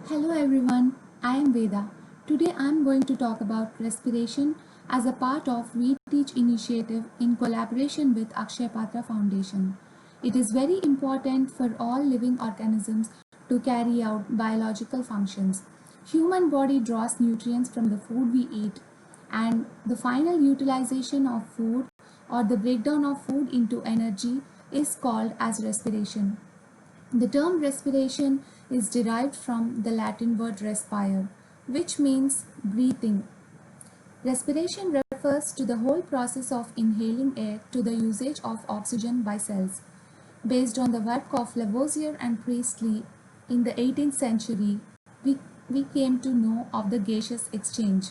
Hello everyone, I am Veda. Today I am going to talk about respiration as a part of We Teach initiative in collaboration with Akshay Patra Foundation. It is very important for all living organisms to carry out biological functions. Human body draws nutrients from the food we eat, and the final utilization of food or the breakdown of food into energy is called as respiration. The term respiration is derived from the Latin word respire, which means breathing. Respiration refers to the whole process of inhaling air to the usage of oxygen by cells. Based on the work of Lavoisier and Priestley in the 18th century, we came to know of the gaseous exchange.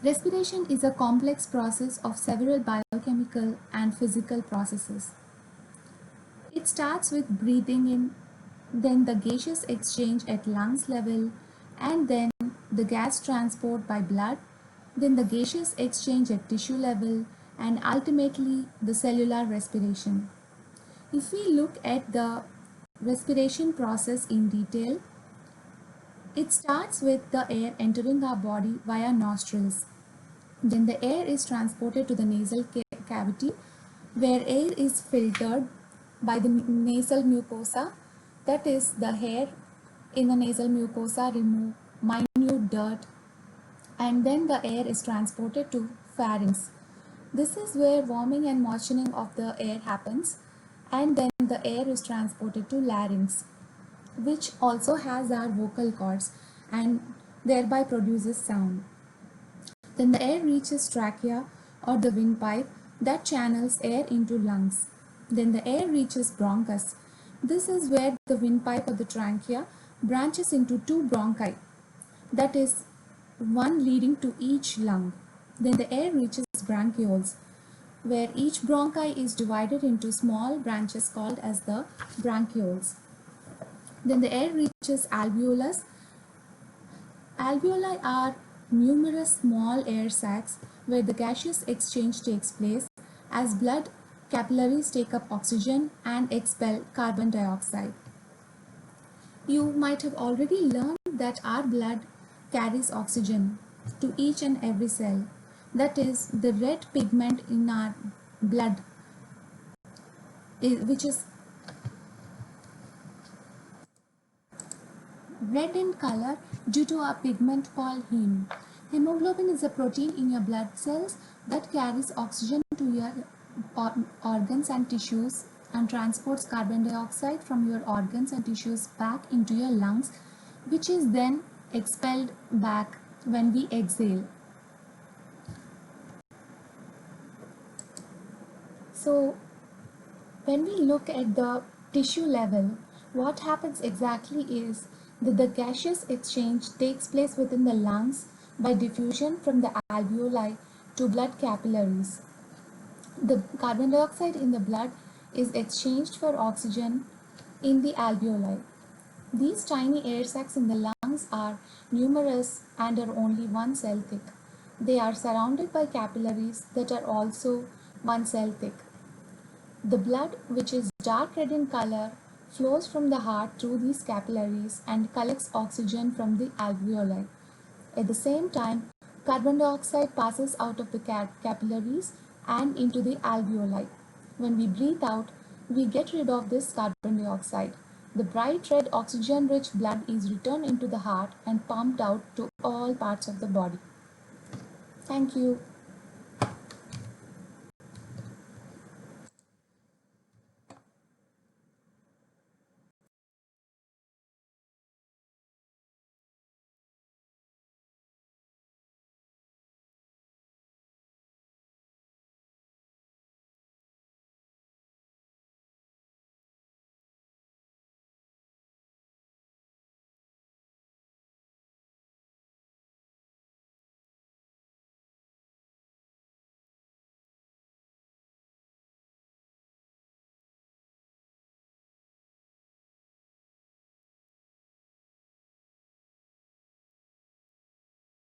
Respiration is a complex process of several biochemical and physical processes. It starts with breathing in, then the gaseous exchange at lungs level, and then the gas transport by blood, then the gaseous exchange at tissue level, and ultimately the cellular respiration. If we look at the respiration process in detail, it starts with the air entering our body via nostrils. Then the air is transported to the nasal cavity where air is filtered by the nasal mucosa, that is the hair in the nasal mucosa remove minute dirt, and then the air is transported to pharynx. This is where warming and moistening of the air happens, and then the air is transported to larynx, which also has our vocal cords and thereby produces sound. Then the air reaches trachea or the windpipe that channels air into lungs. Then the air reaches bronchus. This is where the windpipe of the trachea branches into two bronchi, that is, one leading to each lung. Then the air reaches bronchioles, where each bronchi is divided into small branches called as the bronchioles. Then the air reaches alveolus. Alveoli are numerous small air sacs where the gaseous exchange takes place as blood capillaries take up oxygen and expel carbon dioxide. You might have already learned that our blood carries oxygen to each and every cell. That is, the red pigment in our blood, which is red in color due to a pigment called heme. Hemoglobin is a protein in your blood cells that carries oxygen to your organs and tissues and transports carbon dioxide from your organs and tissues back into your lungs, which is then expelled back when we exhale. So when we look at the tissue level, what happens exactly is that the gaseous exchange takes place within the lungs by diffusion from the alveoli to blood capillaries. The carbon dioxide in the blood is exchanged for oxygen in the alveoli. These tiny air sacs in the lungs are numerous and are only one cell thick. They are surrounded by capillaries that are also one cell thick. The blood, which is dark red in color, flows from the heart through these capillaries and collects oxygen from the alveoli. At the same time, carbon dioxide passes out of the capillaries and into the alveoli. When we breathe out, we get rid of this carbon dioxide. The bright red oxygen-rich blood is returned into the heart and pumped out to all parts of the body. Thank you.